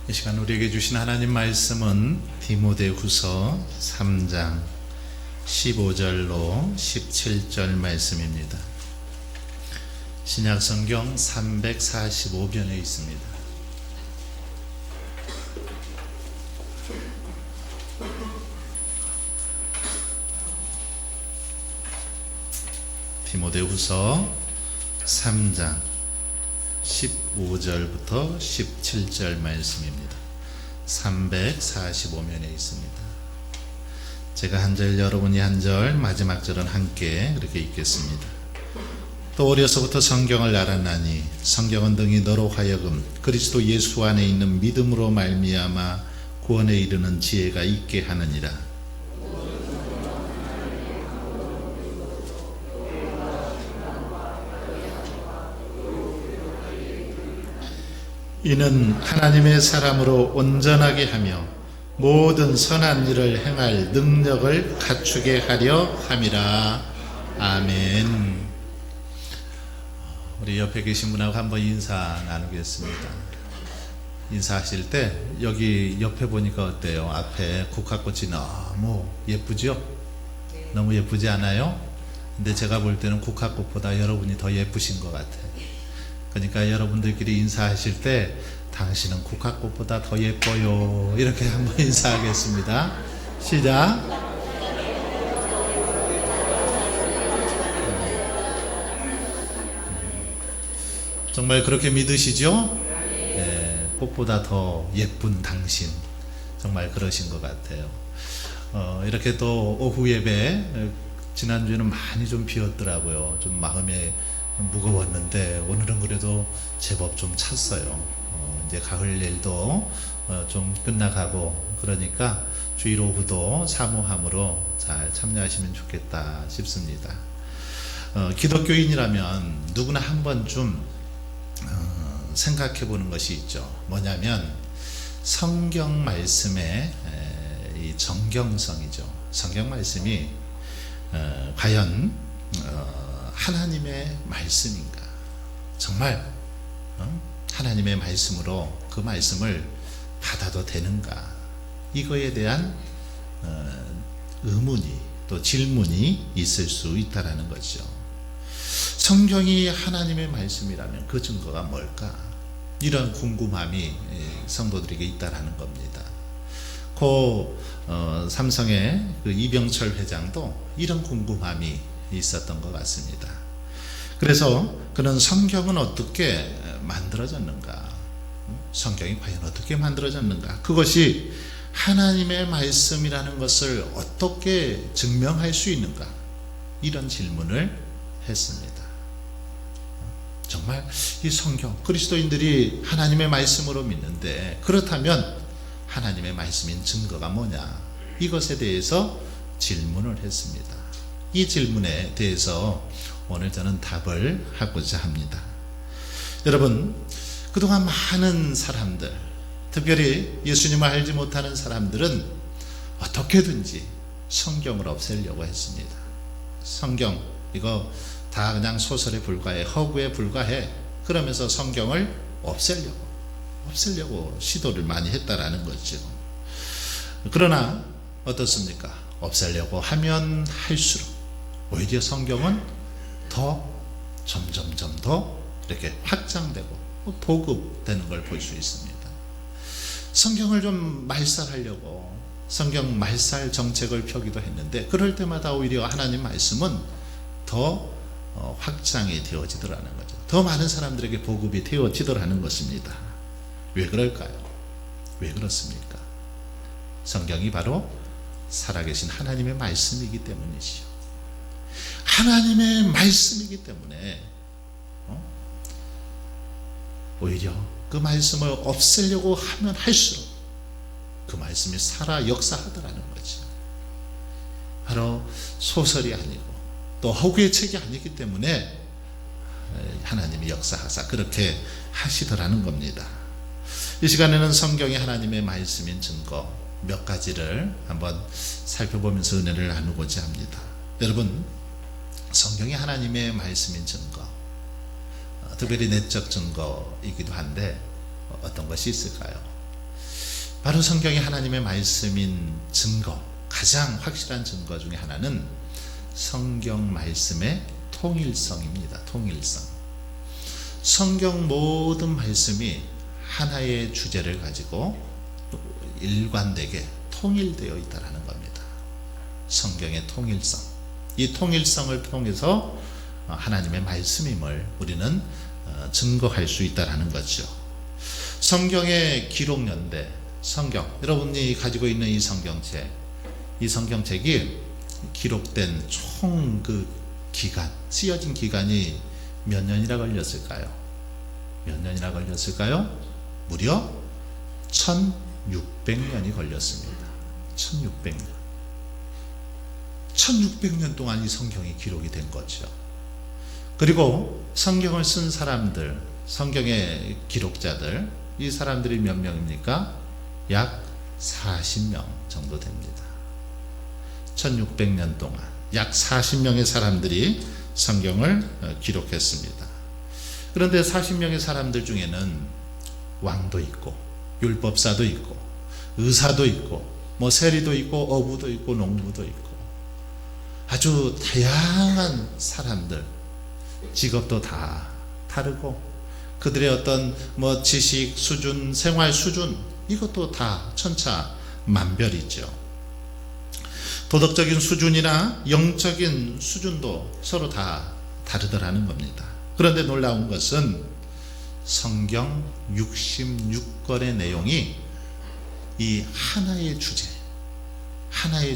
이 시간 우리에게 주신 하나님 말씀은 디모데후서 3장 15절로 17절 말씀입니다. 신약성경 345변에 있습니다. 디모데후서 3장 15절부터 17절 말씀입니다. 345면에 있습니다. 제가 한 절, 여러분이 한 절, 마지막 절은 함께 그렇게 읽겠습니다. 또 어려서부터 성경을 알았나니 성경은 등이 너로 하여금 그리스도 예수 안에 있는 믿음으로 말미암아 구원에 이르는 지혜가 있게 하느니라. 이는 하나님의 사람으로 온전하게 하며 모든 선한 일을 행할 능력을 갖추게 하려 함이라. 아멘. 우리 옆에 계신 분하고 한번 인사 나누겠습니다. 인사하실 때 여기 옆에 보니까 어때요? 앞에 국화꽃이 너무 예쁘죠? 너무 예쁘지 않아요? 근데 제가 볼 때는 국화꽃보다 여러분이 더 예쁘신 것 같아요. 그러니까 여러분들끼리 인사하실 때 당신은 국화꽃보다 더 예뻐요, 이렇게 한번 인사하겠습니다. 시작. 정말 그렇게 믿으시죠? 네, 꽃보다 더 예쁜 당신, 정말 그러신 것 같아요. 이렇게 또 오후 예배, 지난주에는 많이 좀 비었더라고요. 좀 마음에 무거웠는데 오늘은 그래도 제법 좀 찼어요. 이제 가을 일도 좀 끝나가고 그러니까 주일 오후도 사모함으로 잘 참여하시면 좋겠다 싶습니다. 기독교인이라면 누구나 한 번쯤 생각해 보는 것이 있죠. 뭐냐면 성경 말씀의 이 정경성이죠. 성경 말씀이 과연 하나님의 말씀인가? 정말 하나님의 말씀으로 그 말씀을 받아도 되는가? 이거에 대한 의문이, 또 질문이 있을 수 있다라는 거죠. 성경이 하나님의 말씀이라면 그 증거가 뭘까? 이런 궁금함이 성도들에게 있다라는 겁니다. 삼성의 그 이병철 회장도 이런 궁금함이 있었던 것 같습니다. 그래서 그는 성경은 어떻게 만들어졌는가? 성경이 과연 어떻게 만들어졌는가? 그것이 하나님의 말씀이라는 것을 어떻게 증명할 수 있는가? 이런 질문을 했습니다. 정말 이 성경, 그리스도인들이 하나님의 말씀으로 믿는데 그렇다면 하나님의 말씀인 증거가 뭐냐? 이것에 대해서 질문을 했습니다. 이 질문에 대해서 오늘 저는 답을 하고자 합니다. 여러분, 그동안 많은 사람들, 특별히 예수님을 알지 못하는 사람들은 어떻게든지 성경을 없애려고 했습니다. 성경, 이거 다 그냥 소설에 불과해, 허구에 불과해, 그러면서 성경을 없애려고 시도를 많이 했다라는 거죠. 그러나 어떻습니까? 없애려고 하면 할수록 오히려 성경은 더 점점 더 이렇게 확장되고 보급되는 걸 볼 수 있습니다. 성경을 좀 말살하려고 성경 말살 정책을 펴기도 했는데 그럴 때마다 오히려 하나님 말씀은 더 확장이 되어지더라는 거죠. 더 많은 사람들에게 보급이 되어지더라는 것입니다. 왜 그럴까요? 왜 그렇습니까? 성경이 바로 살아계신 하나님의 말씀이기 때문이지요. 하나님의 말씀이기 때문에 오히려 그 말씀을 없애려고 하면 할수록 그 말씀이 살아 역사하더라는 거죠. 바로 소설이 아니고 또 허구의 책이 아니기 때문에 하나님이 역사하사 그렇게 하시더라는 겁니다. 이 시간에는 성경이 하나님의 말씀인 증거 몇 가지를 한번 살펴보면서 은혜를 나누고자 합니다. 여러분, 성경이 하나님의 말씀인 증거, 특별히 내적 증거이기도 한데 어떤 것이 있을까요? 바로 성경이 하나님의 말씀인 증거, 가장 확실한 증거 중에 하나는 성경 말씀의 통일성입니다. 통일성. 성경 모든 말씀이 하나의 주제를 가지고 일관되게 통일되어 있다는 겁니다. 성경의 통일성. 이 통일성을 통해서 하나님의 말씀임을 우리는 증거할 수 있다는 거죠. 성경의 기록 연대, 성경, 여러분이 가지고 있는 이 성경책이 기록된 총 그 기간, 쓰여진 기간이 몇 년이나 걸렸을까요? 몇 년이나 걸렸을까요? 무려 1600년이 걸렸습니다. 1600년. 1600년 동안 이 성경이 기록이 된 거죠. 그리고 성경을 쓴 사람들, 성경의 기록자들, 이 사람들이 몇 명입니까? 약 40명 정도 됩니다. 1600년 동안 약 40명의 사람들이 성경을 기록했습니다. 그런데 40명의 사람들 중에는 왕도 있고 율법사도 있고 의사도 있고 뭐 세리도 있고 어부도 있고 농부도 있고 아주 다양한 사람들, 직업도 다 다르고 그들의 어떤 뭐 지식 수준, 생활 수준, 이것도 다 천차만별이죠. 도덕적인 수준이나 영적인 수준도 서로 다 다르더라는 겁니다. 그런데 놀라운 것은 성경 66권의 내용이 이 하나의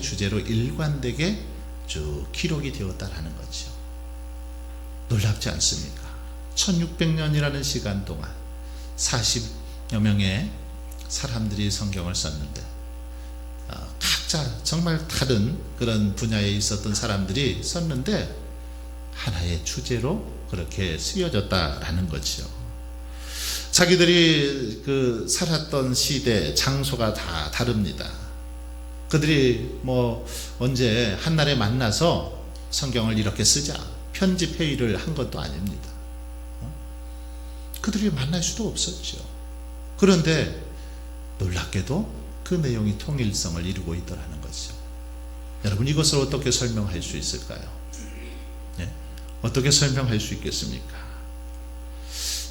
주제로 일관되게 쭉 기록이 되었다라는 거죠. 놀랍지 않습니까? 1600년이라는 시간 동안 40여 명의 사람들이 성경을 썼는데 각자 정말 다른 그런 분야에 있었던 사람들이 썼는데 하나의 주제로 그렇게 쓰여졌다라는 거죠. 자기들이 그 살았던 시대, 장소가 다 다릅니다. 그들이 뭐 언제 한날에 만나서 성경을 이렇게 쓰자 편집 회의를 한 것도 아닙니다. 그들이 만날 수도 없었죠. 그런데 놀랍게도 그 내용이 통일성을 이루고 있더라는 거죠. 여러분, 이것을 어떻게 설명할 수 있을까요? 네? 어떻게 설명할 수 있겠습니까?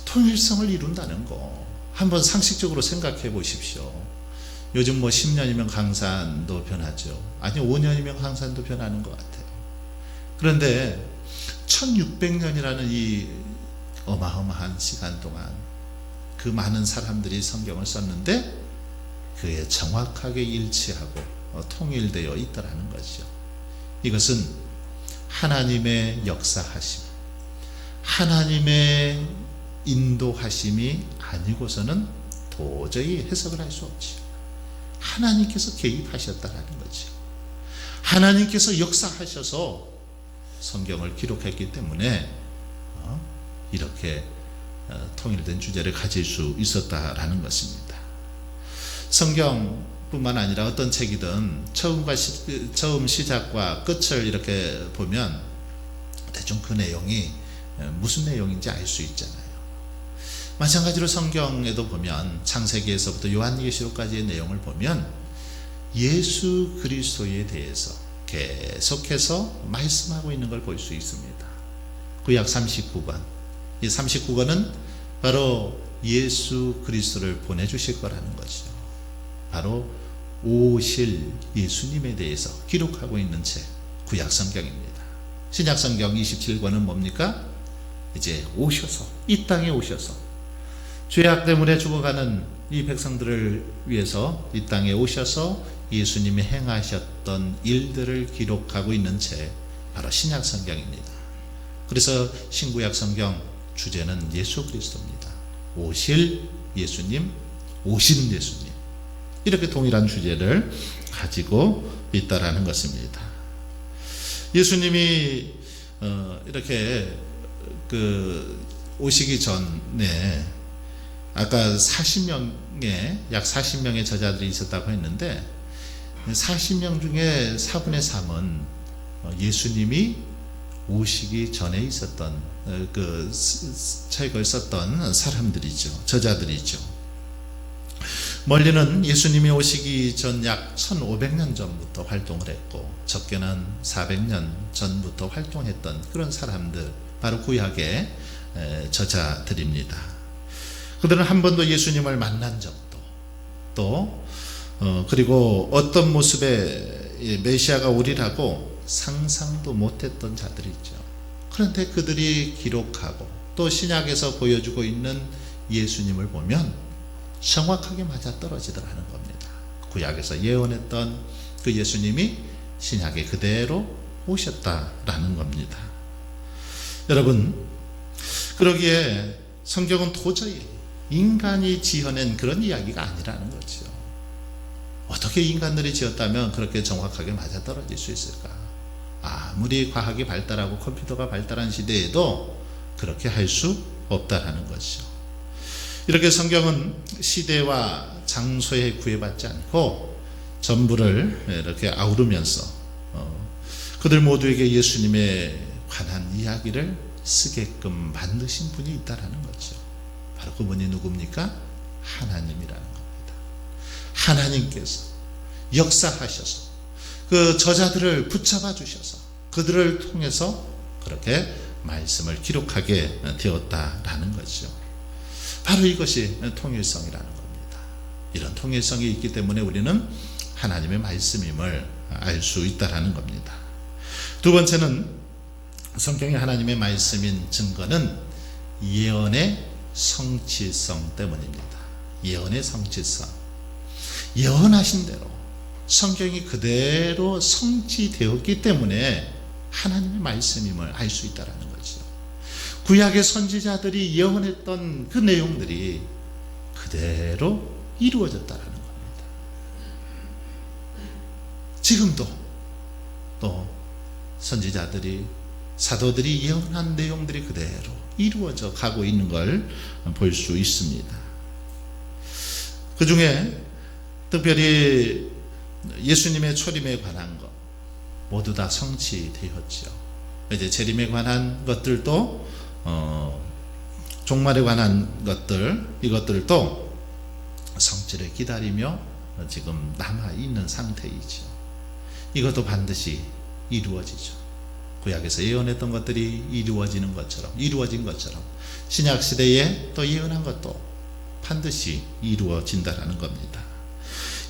통일성을 이룬다는 거 한번 상식적으로 생각해 보십시오. 요즘 뭐 10년이면 강산도 변하죠. 아니 5년이면 강산도 변하는 것 같아요. 그런데 1600년이라는 이 어마어마한 시간 동안 그 많은 사람들이 성경을 썼는데 그에 정확하게 일치하고 통일되어 있더라는 거죠. 이것은 하나님의 역사하심, 하나님의 인도하심이 아니고서는 도저히 해석을 할 수 없죠. 하나님께서 개입하셨다라는 거죠. 하나님께서 역사하셔서 성경을 기록했기 때문에 이렇게 통일된 주제를 가질 수 있었다라는 것입니다. 성경뿐만 아니라 어떤 책이든 처음 시작과 끝을 이렇게 보면 대충 그 내용이 무슨 내용인지 알 수 있잖아요. 마찬가지로 성경에도 보면 창세기에서부터 요한계시록까지의 내용을 보면 예수 그리스도에 대해서 계속해서 말씀하고 있는 걸 볼 수 있습니다. 구약 39권, 이 39권은 바로 예수 그리스도를 보내주실 거라는 거죠. 바로 오실 예수님에 대해서 기록하고 있는 책, 구약 성경입니다. 신약 성경 27권은 뭡니까? 이제 오셔서, 이 땅에 오셔서 죄악 때문에 죽어가는 이 백성들을 위해서 이 땅에 오셔서 예수님이 행하셨던 일들을 기록하고 있는 책, 바로 신약 성경입니다. 그래서 신구약 성경 주제는 예수 그리스도입니다. 오실 예수님, 오신 예수님, 이렇게 동일한 주제를 가지고 있다라는 것입니다. 예수님이 이렇게 오시기 전에 아까 약 40명의 저자들이 있었다고 했는데 40명 중에 4분의 3은 예수님이 오시기 전에 있었던 책을 썼던 사람들이죠. 저자들이죠. 멀리는 예수님이 오시기 전 약 1500년 전부터 활동을 했고 적게는 400년 전부터 활동했던 그런 사람들, 바로 구약의 저자들입니다. 그들은 한 번도 예수님을 만난 적도 또 그리고 어떤 모습의 메시아가 오리라고 상상도 못했던 자들이죠. 그런데 그들이 기록하고 또 신약에서 보여주고 있는 예수님을 보면 정확하게 맞아떨어지더라는 겁니다. 구약에서 예언했던 그 예수님이 신약에 그대로 오셨다라는 겁니다. 여러분, 그러기에 성경은 도저히 인간이 지어낸 그런 이야기가 아니라는 거죠. 어떻게 인간들이 지었다면 그렇게 정확하게 맞아떨어질 수 있을까? 아무리 과학이 발달하고 컴퓨터가 발달한 시대에도 그렇게 할 수 없다라는 것이죠. 이렇게 성경은 시대와 장소에 구애받지 않고 전부를 이렇게 아우르면서 그들 모두에게 예수님에 관한 이야기를 쓰게끔 만드신 분이 있다라는 거죠. 바로 그분이 누굽니까? 하나님이라는 겁니다. 하나님께서 역사하셔서 그 저자들을 붙잡아 주셔서 그들을 통해서 그렇게 말씀을 기록하게 되었다라는 거죠. 바로 이것이 통일성이라는 겁니다. 이런 통일성이 있기 때문에 우리는 하나님의 말씀임을 알 수 있다라는 겁니다. 두 번째는 성경이 하나님의 말씀인 증거는 예언의 성취성 때문입니다. 예언의 성취성. 예언하신 대로 성경이 그대로 성취되었기 때문에 하나님의 말씀임을 알 수 있다라는 거죠. 구약의 선지자들이 예언했던 그 내용들이 그대로 이루어졌다라는 겁니다. 지금도 또 선지자들이 사도들이 예언한 내용들이 그대로 이루어져 가고 있는 걸 볼 수 있습니다. 그 중에 특별히 예수님의 초림에 관한 것 모두 다 성취되었죠. 이제 재림에 관한 것들도 종말에 관한 것들, 이것들도 성취를 기다리며 지금 남아있는 상태이죠. 이것도 반드시 이루어지죠. 구약에서 예언했던 것들이 이루어진 것처럼 신약시대에 또 예언한 것도 반드시 이루어진다라는 겁니다.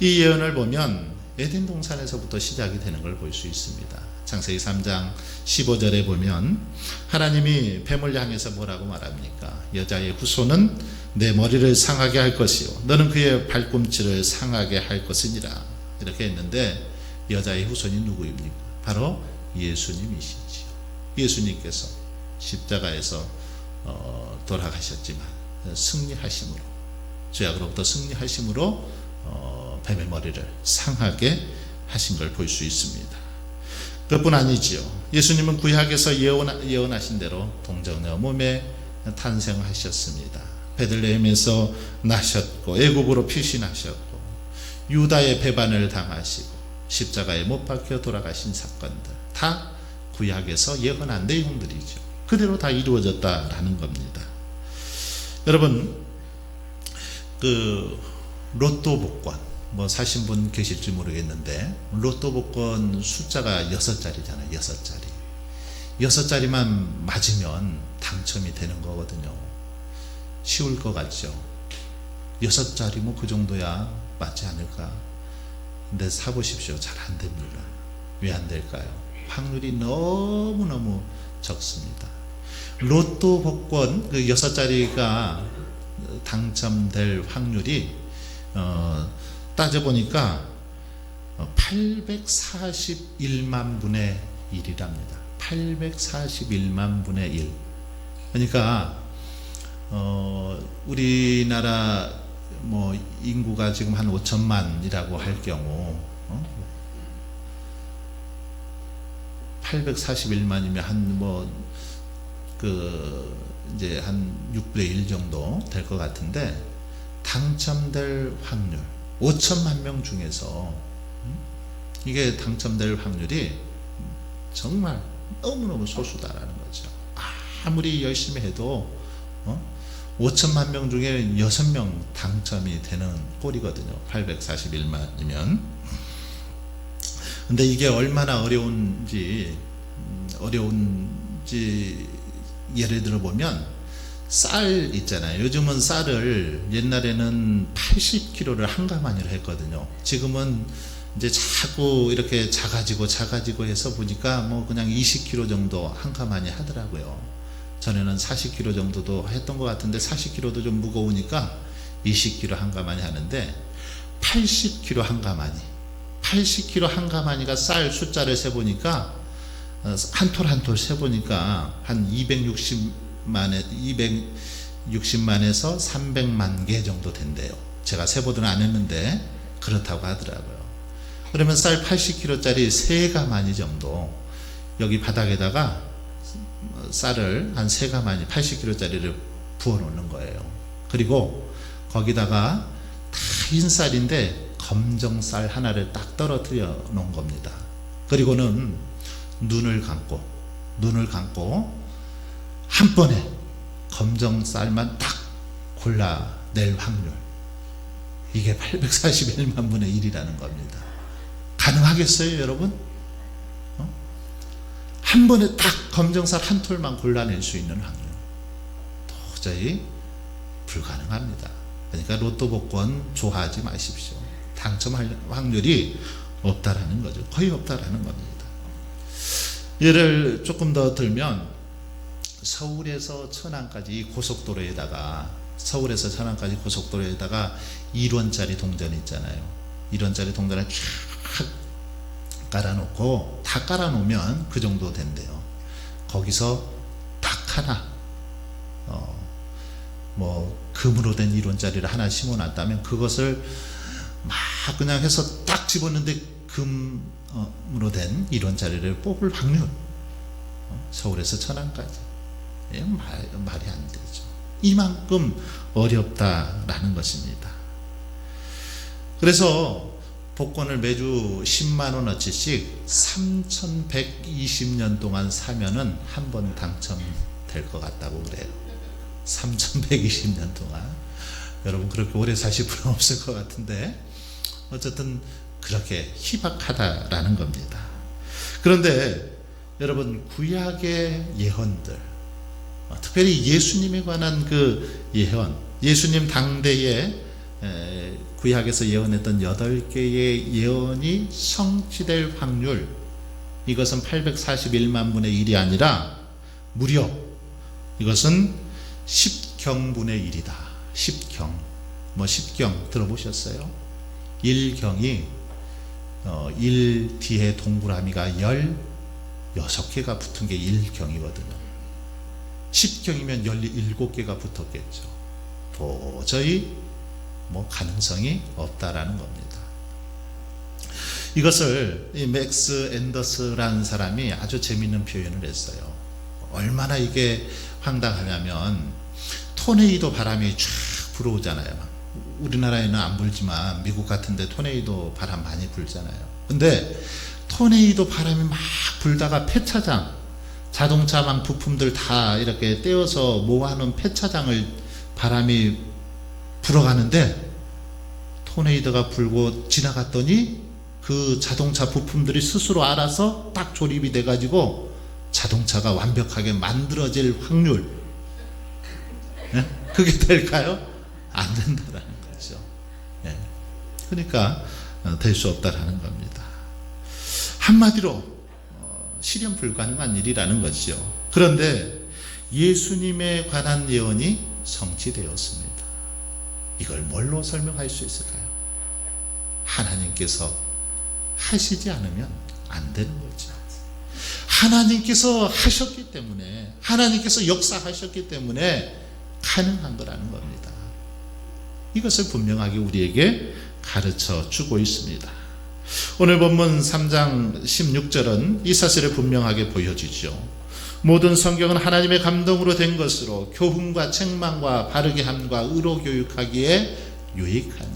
이 예언을 보면 에덴 동산에서부터 시작이 되는 걸 볼 수 있습니다. 창세기 3장 15절에 보면 하나님이 뱀을 향해서 뭐라고 말합니까? 여자의 후손은 내 머리를 상하게 할 것이요 너는 그의 발꿈치를 상하게 할 것이니라, 이렇게 했는데 여자의 후손이 누구입니까? 바로 예수님이시지요. 예수님께서 십자가에서 돌아가셨지만 승리하심으로, 죄악으로부터 승리하심으로 뱀의 머리를 상하게 하신 걸 볼 수 있습니다. 그뿐 아니지요. 예수님은 구약에서 예언하신 대로 동정녀 몸에 탄생하셨습니다. 베들레헴에서 나셨고 애굽으로 피신하셨고 유다의 배반을 당하시고 십자가에 못 박혀 돌아가신 사건들 다 구약에서 예언한 내용들이죠. 그대로 다 이루어졌다라는 겁니다. 여러분, 그 로또 복권 뭐 사신 분 계실지 모르겠는데 로또 복권 숫자가 6자리잖아요. 6자리. 6자리만 맞으면 당첨이 되는 거거든요. 쉬울 것 같죠. 6자리 뭐 그 정도야 맞지 않을까. 근데 사보십시오. 잘 안 됩니다. 왜 안 될까요? 확률이 너무너무 적습니다. 로또 복권 그 6자리가 당첨될 확률이 따져보니까 841만 분의 1이랍니다. 841만 분의 1. 그러니까 우리나라 뭐 인구가 지금 한 5천만이라고 할 경우 841만이면 한 뭐 그 이제 한 6분의 1 정도 될 것 같은데 당첨될 확률 5천만 명 중에서 이게 당첨될 확률이 정말 너무너무 소수다라는 거죠. 아무리 열심히 해도 5천만 명 중에 6명 당첨이 되는 꼴이거든요. 841만이면. 근데 이게 얼마나 어려운지 예를 들어 보면 쌀 있잖아요. 요즘은 쌀을 옛날에는 80kg를 한가마니로 했거든요. 지금은 이제 자꾸 이렇게 작아지고 해서 보니까 뭐 그냥 20kg 정도 한가마니 하더라고요. 전에는 40kg 정도도 했던 것 같은데 40kg도 좀 무거우니까 20kg 한가마니 하는데 80kg 한가마니, 80kg 한가마니가 쌀 숫자를 세보니까 한 톨 한 톨 세보니까 한 260만에서 300만 개 정도 된대요. 제가 세보도는 안 했는데 그렇다고 하더라고요. 그러면 쌀 80kg짜리 3가마니 정도 여기 바닥에다가 쌀을 한 3가마니 80kg짜리를 부어 놓는 거예요. 그리고 거기다가 다 흰쌀인데 검정쌀 하나를 딱 떨어뜨려 놓은 겁니다. 그리고는 눈을 감고 한 번에 검정쌀만 딱 골라낼 확률, 이게 841만 분의 1이라는 겁니다. 가능하겠어요 여러분? 한 번에 딱 검정쌀 한 톨만 골라낼 수 있는 확률, 도저히 불가능합니다. 그러니까 로또 복권 좋아하지 마십시오. 당첨할 확률이 없다라는 거죠. 거의 없다라는 겁니다. 예를 조금 더 들면 서울에서 천안까지 고속도로에다가 1원짜리 동전 있잖아요. 1원짜리 동전을 쫙 깔아놓고 다 깔아놓으면 그 정도 된대요. 거기서 딱 하나 뭐 금으로 된 1원짜리를 하나 심어놨다면 그것을 막 그냥 해서 딱 집었는데 금으로 된 1원짜리를 뽑을 확률, 서울에서 천안까지 말이 안 되죠. 이만큼 어렵다라는 것입니다. 그래서 복권을 매주 10만원어치씩 3120년 동안 사면은 한 번 당첨될 것 같다고 그래요. 3120년 동안. 여러분 그렇게 오래 사실 필요 없을 것 같은데 어쨌든 그렇게 희박하다라는 겁니다. 그런데 여러분 구약의 예언들, 특별히 예수님에 관한 그 예언, 예수님 당대에 구약에서 예언했던 8개의 예언이 성취될 확률, 이것은 841만 분의 1이 아니라 무려 이것은 10경분의 1이다. 10경. 10경 들어보셨어요? 1경이 1 뒤에 동그라미가 16개가 붙은 게 1경이거든요. 10경이면 17개가 붙었겠죠. 도저히 가능성이 없다라는 겁니다. 이것을 이 맥스 앤더스라는 사람이 아주 재미있는 표현을 했어요. 얼마나 이게 황당하냐면 토네이도 바람이 쫙 불어오잖아요. 우리나라에는 안 불지만 미국 같은 데 토네이도 바람 많이 불잖아요. 근데 토네이도 바람이 막 불다가 폐차장, 자동차망 부품들 다 이렇게 떼어서 모아놓은 폐차장을 바람이 불어가는데 토네이도가 불고 지나갔더니 그 자동차 부품들이 스스로 알아서 딱 조립이 돼 가지고 자동차가 완벽하게 만들어질 확률, 그게 될까요? 안 된다라는 거죠. 그러니까 될 수 없다라는 겁니다. 한마디로 실현 불가능한 일이라는 것이죠. 그런데 예수님에 관한 예언이 성취되었습니다. 이걸 뭘로 설명할 수 있을까요? 하나님께서 하시지 않으면 안 되는 거죠. 하나님께서 하셨기 때문에, 하나님께서 역사하셨기 때문에 가능한 거라는 겁니다. 이것을 분명하게 우리에게 가르쳐 주고 있습니다. 오늘 본문 3장 16절은 이 사실을 분명하게 보여주죠. 모든 성경은 하나님의 감동으로 된 것으로 교훈과 책망과 바르게 함과 의로 교육하기에 유익하니.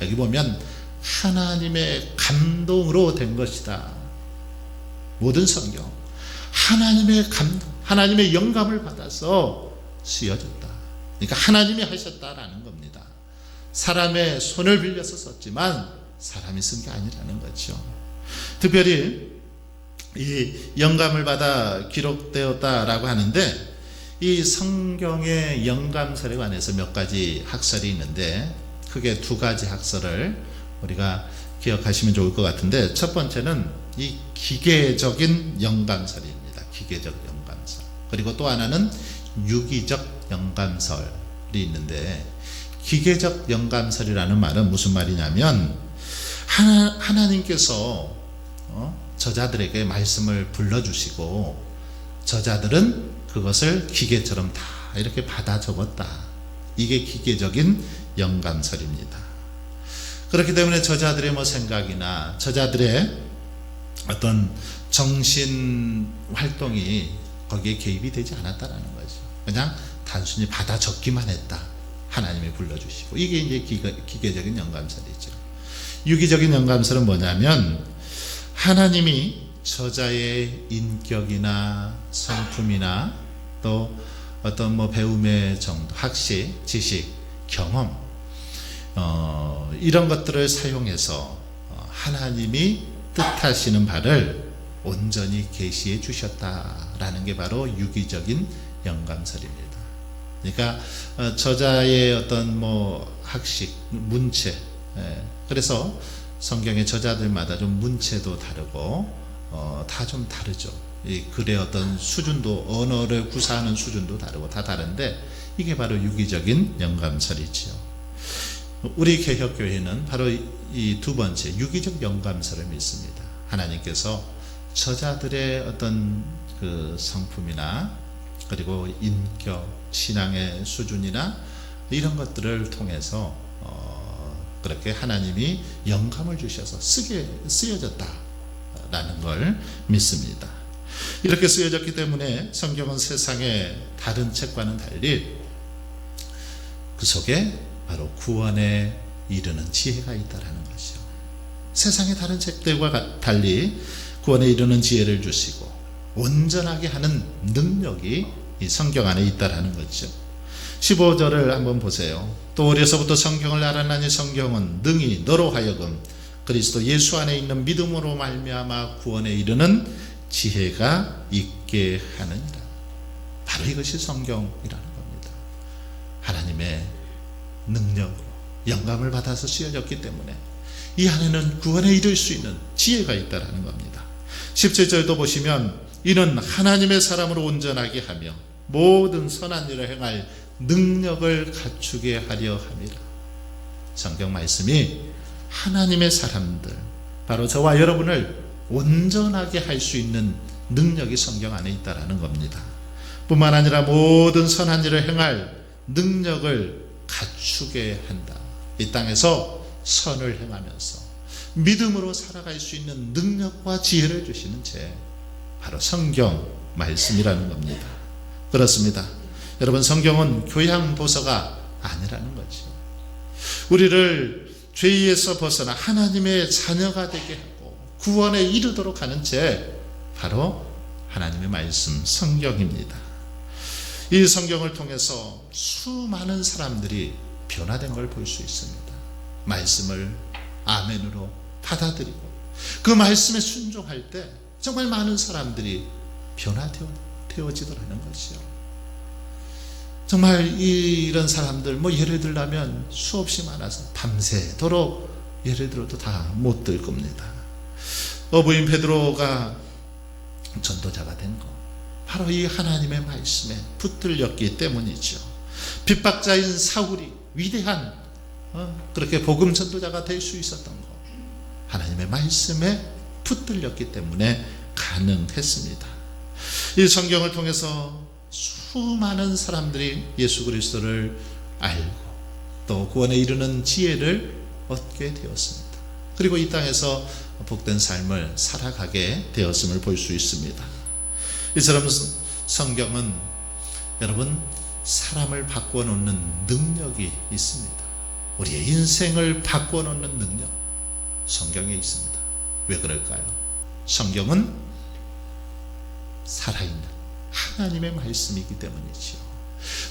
여기 보면 하나님의 감동으로 된 것이다. 모든 성경 하나님의 감동, 하나님의 영감을 받아서 쓰여졌다. 그러니까 하나님이 하셨다라는 겁니다. 사람의 손을 빌려서 썼지만 사람이 쓴 게 아니라는 거죠. 특별히 이 영감을 받아 기록되었다라고 하는데, 이 성경의 영감설에 관해서 몇 가지 학설이 있는데 크게 두 가지 학설을 우리가 기억하시면 좋을 것 같은데, 첫 번째는 이 기계적인 영감설입니다. 기계적 영감설. 그리고 또 하나는 유기적 영감설이 있는데, 기계적 영감설이라는 말은 무슨 말이냐면, 하나님께서 저자들에게 말씀을 불러주시고 저자들은 그것을 기계처럼 다 이렇게 받아 적었다. 이게 기계적인 영감설입니다. 그렇기 때문에 저자들의 생각이나 저자들의 어떤 정신 활동이 거기에 개입이 되지 않았다라는 거죠. 그냥 단순히 받아 적기만 했다. 하나님이 불러주시고. 이게 이제 기계적인 영감설이죠. 유기적인 영감설은 뭐냐면, 하나님이 저자의 인격이나 성품이나 또 어떤 배움의 정도, 학식, 지식, 경험, 이런 것들을 사용해서 하나님이 뜻하시는 바를 온전히 계시해 주셨다라는 게 바로 유기적인 영감설입니다. 그러니까 저자의 어떤 학식, 문체, 그래서 성경의 저자들마다 좀 문체도 다르고 다 좀 다르죠. 이 글의 어떤 수준도, 언어를 구사하는 수준도 다르고 다 다른데, 이게 바로 유기적인 영감설이지요. 우리 개혁교회는 바로 이 두 번째 유기적 영감설을 믿습니다. 하나님께서 저자들의 어떤 그 성품이나 그리고 인격, 신앙의 수준이나 이런 것들을 통해서 그렇게 하나님이 영감을 주셔서 쓰여졌다라는 걸 믿습니다. 이렇게 쓰여졌기 때문에 성경은 세상의 다른 책과는 달리 그 속에 바로 구원에 이르는 지혜가 있다라는 것이죠. 세상의 다른 책들과 달리 구원에 이르는 지혜를 주시고 온전하게 하는 능력이 이 성경 안에 있다라는 거죠. 15절을 한번 보세요. 또 어려서부터 성경을 알았나니 성경은 능히 너로 하여금 그리스도 예수 안에 있는 믿음으로 말미암아 구원에 이르는 지혜가 있게 하느니라. 바로 이것이 성경이라는 겁니다. 하나님의 능력으로 영감을 받아서 쓰여졌기 때문에 이 안에는 구원에 이를 수 있는 지혜가 있다라는 겁니다. 17절도 보시면, 이는 하나님의 사람으로 온전하게 하며 모든 선한 일을 행할 능력을 갖추게 하려 함이라. 성경 말씀이 하나님의 사람들, 바로 저와 여러분을 온전하게 할 수 있는 능력이 성경 안에 있다라는 겁니다. 뿐만 아니라 모든 선한 일을 행할 능력을 갖추게 한다. 이 땅에서 선을 행하면서 믿음으로 살아갈 수 있는 능력과 지혜를 주시는 제, 바로 성경 말씀이라는 겁니다. 그렇습니다. 여러분, 성경은 교양 도서가 아니라는 거죠. 우리를 죄에서 벗어나 하나님의 자녀가 되게 하고 구원에 이르도록 하는 제, 바로 하나님의 말씀 성경입니다. 이 성경을 통해서 수많은 사람들이 변화된 걸 볼 수 있습니다. 말씀을 아멘으로 받아들이고 그 말씀에 순종할 때 정말 많은 사람들이 변화되어지더라는 것이요. 정말 이런 사람들, 예를 들자면 수없이 많아서 밤새도록 예를 들어도 다 못 들 겁니다. 어부인 베드로가 전도자가 된 것, 바로 이 하나님의 말씀에 붙들렸기 때문이죠. 핍박자인 사울이 위대한 그렇게 복음 전도자가 될 수 있었던 것, 하나님의 말씀에 붙들렸기 때문에 가능했습니다. 이 성경을 통해서 수많은 사람들이 예수 그리스도를 알고 또 구원에 이르는 지혜를 얻게 되었습니다. 그리고 이 땅에서 복된 삶을 살아가게 되었음을 볼 수 있습니다. 이처럼 성경은 여러분, 사람을 바꿔놓는 능력이 있습니다. 우리의 인생을 바꿔놓는 능력, 성경에 있습니다. 왜 그럴까요? 성경은 살아있는 하나님의 말씀이기 때문이지요.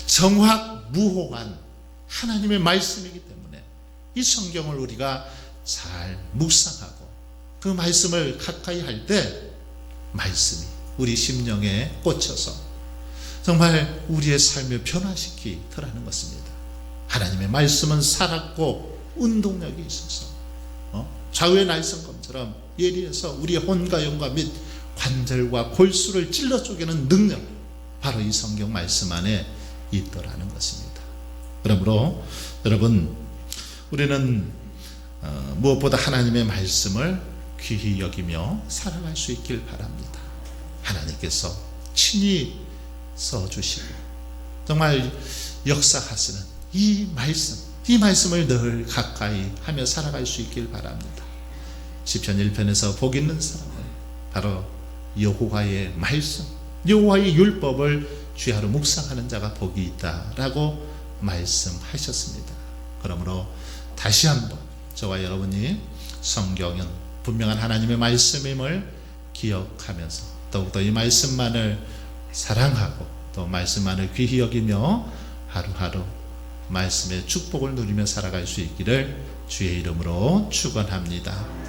정확무호한 하나님의 말씀이기 때문에 이 성경을 우리가 잘 묵상하고 그 말씀을 가까이 할 때 말씀이 우리 심령에 꽂혀서 정말 우리의 삶을 변화시키더라는 것입니다. 하나님의 말씀은 살았고 운동력이 있어서 좌우의 날성검처럼 예리해서 우리의 혼과 영과 및 관절과 골수를 찔러 쪼개는 능력, 바로 이 성경 말씀 안에 있더라는 것입니다. 그러므로 여러분, 우리는 무엇보다 하나님의 말씀을 귀히 여기며 살아갈 수 있길 바랍니다. 하나님께서 친히 써주시고 정말 역사하시는 이 말씀을 늘 가까이 하며 살아갈 수 있길 바랍니다. 시편 1편에서 복 있는 사람은 바로 여호와의 말씀, 여호와의 율법을 주야로 묵상하는 자가 복이 있다라고 말씀하셨습니다. 그러므로 다시 한번 저와 여러분이 성경은 분명한 하나님의 말씀임을 기억하면서 더욱더 이 말씀만을 사랑하고 또 말씀만을 귀히 여기며 하루하루 말씀의 축복을 누리며 살아갈 수 있기를 주의 이름으로 축원합니다.